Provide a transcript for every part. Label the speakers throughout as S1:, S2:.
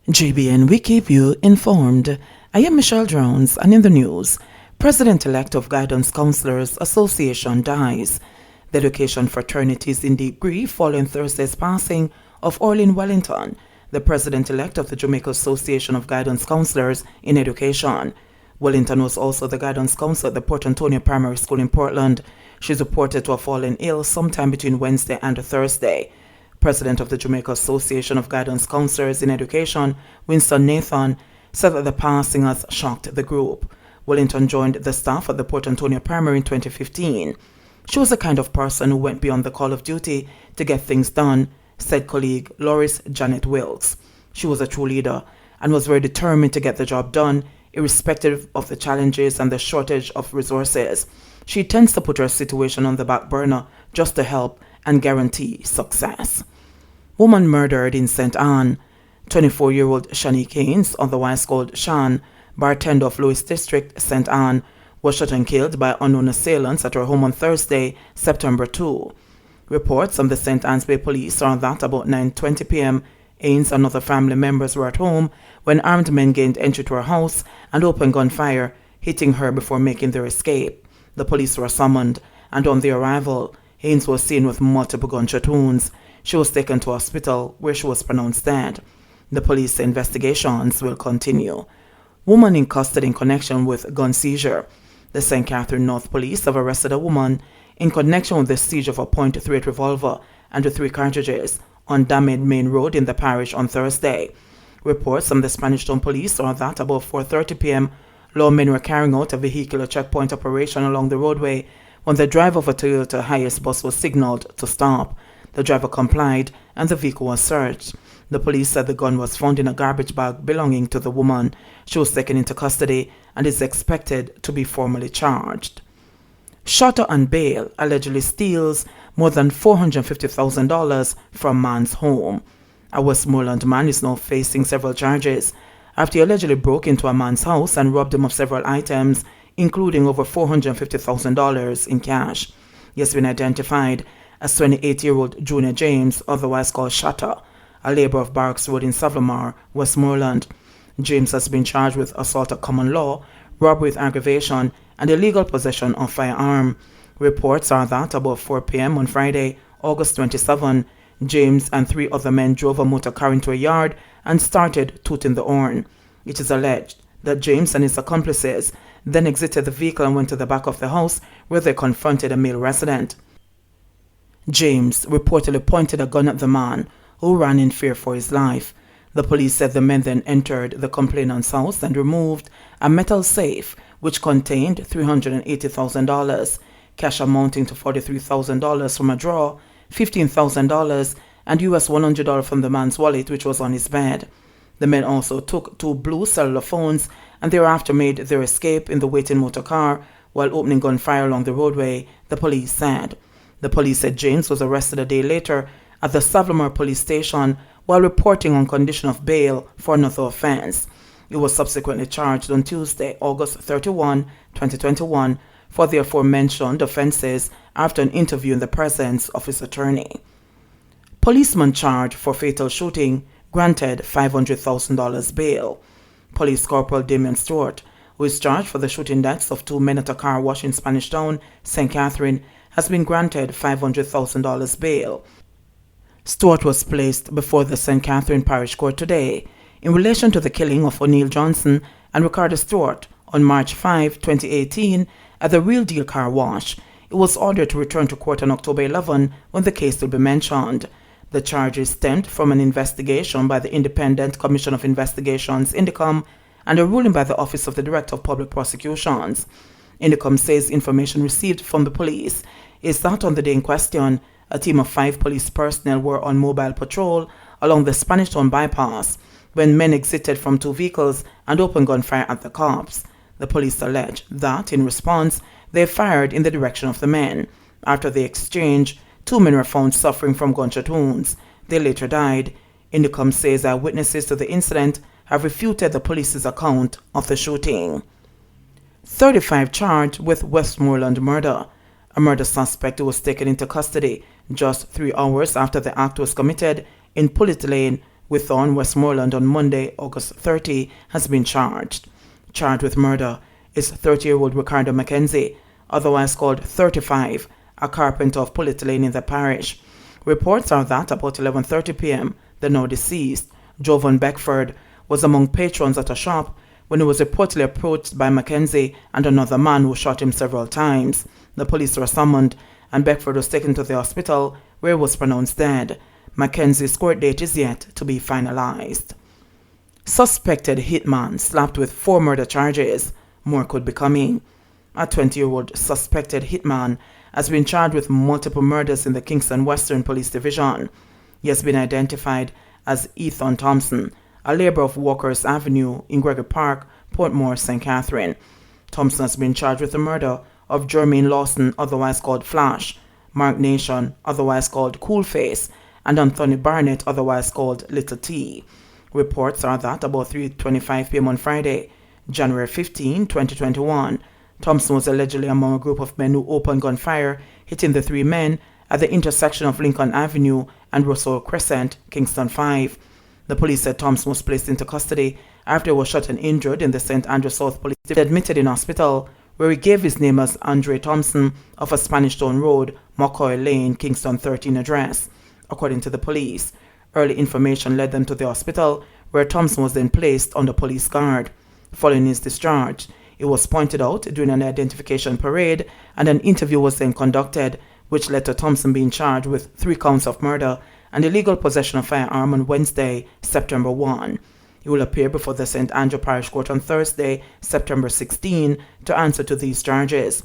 S1: JBN, we keep you informed. I am Michelle Jones, and in the news, President-elect of Guidance Counselors Association dies. The education fraternity is in deep grief following Thursday's passing of Orlin Wellington, the President-elect of the Jamaica Association of Guidance Counselors in Education. Wellington was also the guidance counselor at the Port Antonio Primary School in Portland. She is reported to have fallen ill sometime between Wednesday and Thursday. President of the Jamaica Association of Guidance Counselors in Education, Winston Nathan, said that the passing has shocked the group. Wellington joined the staff at the Port Antonio Primary in 2015. She was the kind of person who went beyond the call of duty to get things done, said colleague Loris Janet Wilkes. She was a true leader and was very determined to get the job done, irrespective of the challenges and the shortage of resources. She tends to put her situation on the back burner just to help and guarantee success. Woman murdered in St. Anne. 24-year-old Shanique Haynes, otherwise called Shan, bartender of Lewis District, St. Anne, was shot and killed by unknown assailants at her home on Thursday, September 2. Reports from the St. Anne's Bay Police are that about 9:20 p.m., Haynes and other family members were at home when armed men gained entry to her house and opened gunfire, hitting her before making their escape. The police were summoned, and on their arrival, Haynes was seen with multiple gunshot wounds. She was taken to hospital, where she was pronounced dead. The police investigations will continue. Woman in custody in connection with gun seizure. The St. Catherine North Police have arrested a woman in connection with the siege of a .38 revolver and 3 cartridges on Damid Main Road in the parish on Thursday. Reports from the Spanish Town Police are that about 4:30 p.m., lawmen were carrying out a vehicular checkpoint operation along the roadway when the driver of a Toyota Hiace bus was signaled to stop. The driver complied and the vehicle was searched. The police said the gun was found in a garbage bag belonging to the woman. She was taken into custody and is expected to be formally charged. Shutter on bail allegedly steals more than $450,000 from man's home. A Westmoreland man is now facing several charges after he allegedly broke into a man's house and robbed him of several items, including over $450,000 in cash. He has been identified as 28-year-old Junior James, otherwise called Shutter, a laborer of Barracks Road in Savlamar, Westmoreland. James has been charged with assault at common law, robbery with aggravation, and illegal possession of firearm. Reports are that about 4 p.m. on Friday, August 27, James and 3 other men drove a motor car into a yard and started tooting the horn. It is alleged that James and his accomplices then exited the vehicle and went to the back of the house where they confronted a male resident. James reportedly pointed a gun at the man, who ran in fear for his life. The police said the men then entered the complainant's house and removed a metal safe which contained $380,000, cash amounting to $43,000 from a drawer, $15,000, and US $100 from the man's wallet, which was on his bed. The men also took 2 blue cellular phones and thereafter made their escape in the waiting motor car while opening gunfire along the roadway, the police said. The police said James was arrested a day later at the Savlamar police station while reporting on condition of bail for another offense. He was subsequently charged on Tuesday, August 31, 2021, for the aforementioned offenses after an interview in the presence of his attorney. Policeman charged for fatal shooting granted $500,000 bail. Police Corporal Damian Stewart, who is charged for the shooting deaths of 2 men at a car wash in Spanish Town, St. Catherine, has been granted $500,000 bail. Stewart was placed before the St. Catherine Parish Court today in relation to the killing of O'Neill Johnson and Ricardo Stewart on March 5, 2018 at the Real Deal Car Wash. It was ordered to return to court on October 11 when the case will be mentioned. The charges stemmed from an investigation by the Independent Commission of Investigations, INDECOM, and a ruling by the Office of the Director of Public Prosecutions. INDECOM says information received from the police is that on the day in question, a team of 5 police personnel were on mobile patrol along the Spanish Town bypass when men exited from 2 vehicles and opened gunfire at the cops. The police allege that, in response, they fired in the direction of the men. After the exchange, 2 men were found suffering from gunshot wounds. They later died. INDECOM says eyewitnesses to the incident have refuted the police's account of the shooting. 35 charged with Westmoreland murder. A murder suspect who was taken into custody just 3 hours after the act was committed in Pullet Lane, with Thorn Westmoreland on Monday, August 30, has been charged. Charged with murder is 30-year-old Ricardo Mackenzie, otherwise called 35, a carpenter of Pullet Lane in the parish. Reports are that about 11:30 p.m., the now deceased, Jovan Beckford, was among patrons at a shop when he was reportedly approached by Mackenzie and another man who shot him several times. The police were summoned and Beckford was taken to the hospital where he was pronounced dead. Mackenzie's court date is yet to be finalized. Suspected hitman slapped with 4 murder charges. More could be coming. A 20-year-old suspected hitman has been charged with multiple murders in the Kingston Western Police Division. He has been identified as Ethan Thompson, a laborer of Walker's Avenue in Gregory Park, Portmore, St. Catherine. Thompson has been charged with the murder of Jermaine Lawson, otherwise called Flash, Mark Nation, otherwise called Coolface, and Anthony Barnett, otherwise called Little T. Reports are that about 3:25 p.m. on Friday, January 15, 2021, Thompson was allegedly among a group of men who opened gunfire, hitting the 3 men at the intersection of Lincoln Avenue and Russell Crescent, Kingston 5. The police said Thompson was placed into custody after he was shot and injured in the St. Andrew South Police Division, admitted in hospital, where he gave his name as Andre Thompson of a Spanish Town Road, McCoy Lane, Kingston 13 address. According to the police, early information led them to the hospital, where Thompson was then placed under police guard. Following his discharge, it was pointed out during an identification parade, and an interview was then conducted, which led to Thompson being charged with 3 counts of murder and illegal possession of firearm on Wednesday, September 1. He will appear before the St. Andrew Parish Court on Thursday, September 16, to answer to these charges.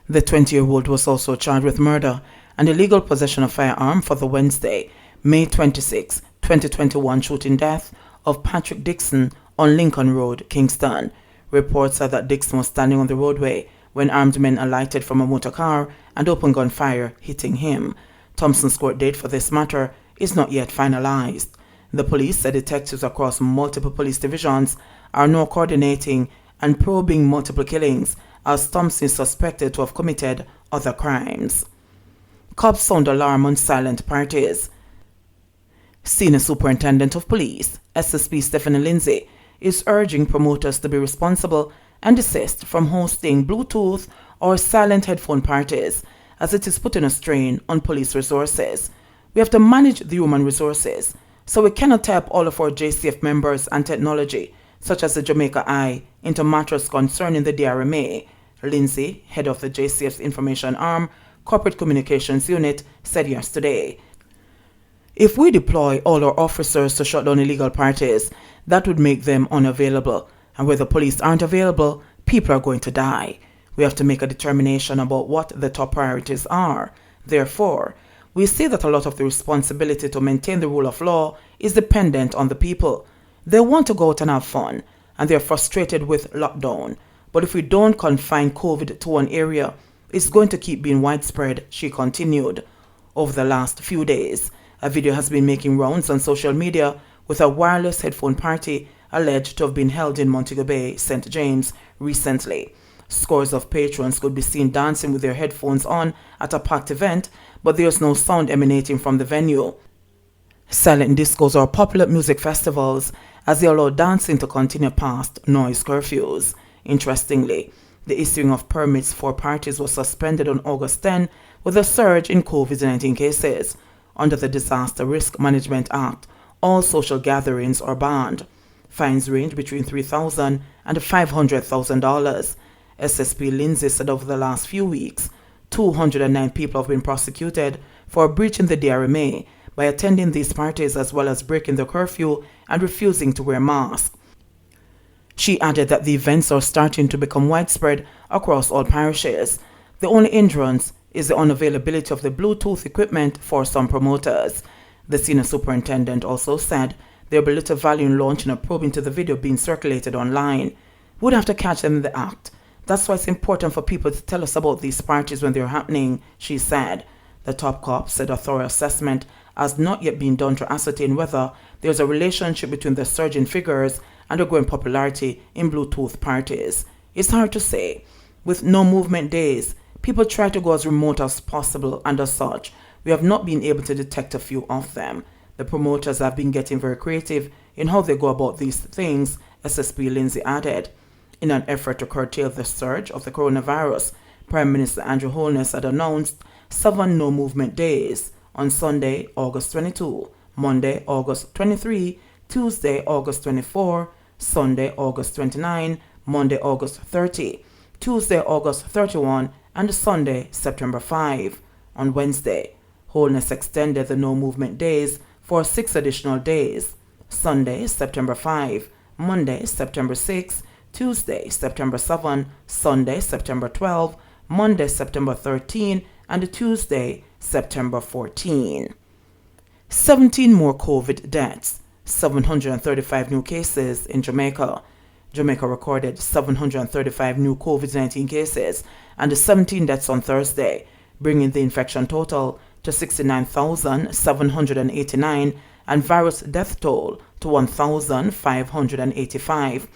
S1: The 20-year-old was also charged with murder and illegal possession of firearm for the Wednesday, May 26, 2021 shooting death of Patrick Dixon on Lincoln Road, Kingston. Reports are that Dixon was standing on the roadway when armed men alighted from a motor car and opened gunfire, hitting him. Thompson's court date for this matter is not yet finalized. The police said detectives across multiple police divisions are now coordinating and probing multiple killings, as Thompson is suspected to have committed other crimes. Cops sound alarm on silent parties. Senior Superintendent of Police, SSP Stephanie Lindsay, is urging promoters to be responsible and desist from hosting Bluetooth or silent headphone parties, as it is putting a strain on police resources. We have to manage the human resources, so we cannot tap all of our JCF members and technology, such as the Jamaica Eye, into matters concerning the DRMA. Lindsay, head of the JCF's Information Arm, Corporate Communications Unit, said yesterday. If we deploy all our officers to shut down illegal parties, that would make them unavailable, and where the police aren't available, people are going to die. We have to make a determination about what the top priorities are. Therefore, we see that a lot of the responsibility to maintain the rule of law is dependent on the people. They want to go out and have fun, and they're frustrated with lockdown. But if we don't confine COVID to one area, it's going to keep being widespread, she continued. Over the last few days, a video has been making rounds on social media with a wireless headphone party alleged to have been held in Montego Bay, St. James, recently. Scores of patrons could be seen dancing with their headphones on at a packed event, but there's no sound emanating from the venue. Silent discos are popular music festivals as they allow dancing to continue past noise curfews. Interestingly, the issuing of permits for parties was suspended on August 10 with a surge in COVID-19 cases. Under the Disaster Risk Management Act, all social gatherings are banned. Fines range between $3,000 and $500,000. SSP Lindsay said over the last few weeks, 209 people have been prosecuted for breaching the DRMA by attending these parties as well as breaking the curfew and refusing to wear masks. She added that the events are starting to become widespread across all parishes. The only hindrance is the unavailability of the Bluetooth equipment for some promoters. The senior superintendent also said there will be little value in launching a probe into the video being circulated online. We'd have to catch them in the act. That's why it's important for people to tell us about these parties when they're happening, she said. The top cop said a thorough assessment has not yet been done to ascertain whether there's a relationship between the surge in figures and the growing popularity in Bluetooth parties. It's hard to say. With no movement days, people try to go as remote as possible, and as such, we have not been able to detect a few of them. The promoters have been getting very creative in how they go about these things, SSP Lindsay added. In an effort to curtail the surge of the coronavirus, Prime Minister Andrew Holness had announced 7 no-movement days on Sunday, August 22, Monday, August 23, Tuesday, August 24, Sunday, August 29, Monday, August 30, Tuesday, August 31, and Sunday, September 5. On Wednesday, Holness extended the no-movement days for 6 additional days: Sunday, September 5, Monday, September 6, Tuesday, September 7, Sunday, September 12, Monday, September 13, and Tuesday, September 14. 17 more COVID deaths, 735 new cases in Jamaica. Jamaica recorded 735 new COVID-19 cases and 17 deaths on Thursday, bringing the infection total to 69,789 and virus death toll to 1,585.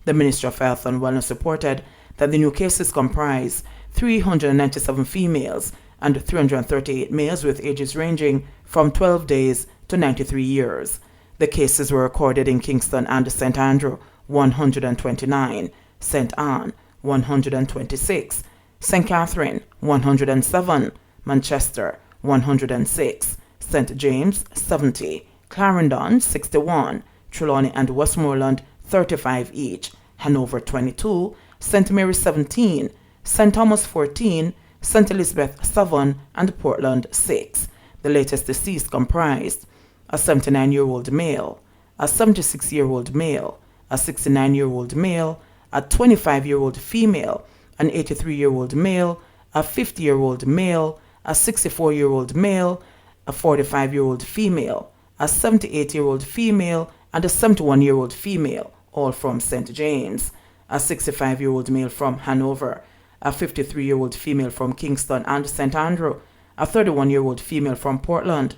S1: The Ministry of Health and Wellness reported that the new cases comprise 397 females and 338 males with ages ranging from 12 days to 93 years. The cases were recorded in Kingston and St. Andrew, 129, St. Anne, 126, St. Catherine, 107, Manchester, 106, St. James, 70, Clarendon, 61, Trelawney and Westmoreland, 35 each, Hanover, 22, St. Mary, 17, St. Thomas, 14, St. Elizabeth, 7, and Portland, 6. The latest deceased comprised a 79-year-old male, a 76-year-old male, a 69-year-old male, a 25-year-old female, an 83-year-old male, a 50-year-old male, a 64-year-old male, a 45-year-old female, a 78-year-old female, and a 71-year-old female, all from St. James, a 65-year-old male from Hanover, a 53-year-old female from Kingston and St. Andrew, a 31-year-old female from Portland,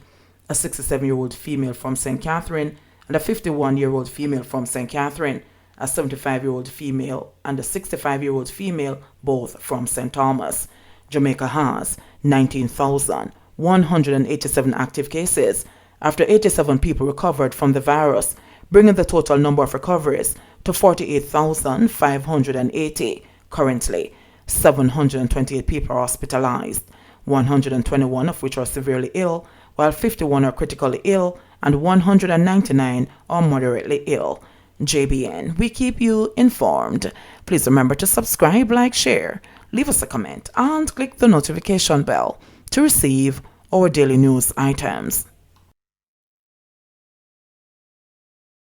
S1: a 67-year-old female from St. Catherine, and a 51-year-old female from St. Catherine, a 75-year-old female, and a 65-year-old female, both from St. Thomas. Jamaica has 19,187 active cases after 87 people recovered from the virus, bringing the total number of recoveries to 48,580. Currently, 728 people are hospitalized, 121 of which are severely ill, while 51 are critically ill and 199 are moderately ill. JBN, we keep you informed. Please remember to subscribe, like, share, leave us a comment, and click the notification bell to receive our daily news items.